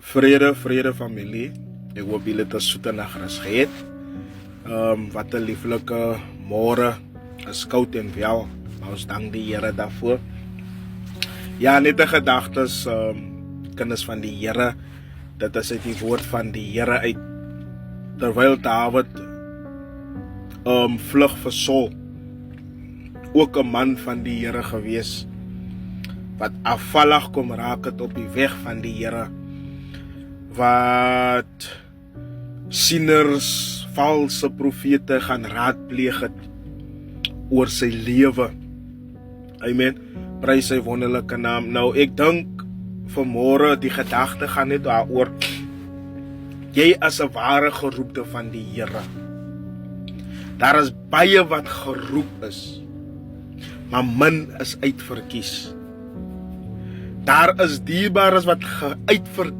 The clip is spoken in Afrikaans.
Vrede familie. Ek hoop julle het 'n soete nagrus gehad. Wat 'n lieflike môre. Is koud en wel. Maar ons dank die Here daarvoor. Ja, net 'n gedagtes, kinders van die Here. Dit is uit die woord van die Here uit. Terwyl Dawid vlug vir Saul, ook 'n man van die Here gewees, wat afvallig kom raak het op die weg van die Here, wat sieners, valse profete gaan raadpleeg het oor sy lewe. Amen. Prys sy wonderlike naam. Nou ek dink vanmôre die gedagte gaan net daaroor. Jy as 'n ware geroepte van die Here. Daar is baie wat geroep is, maar min is uitverkies. Daar is dierbares wat uitverkies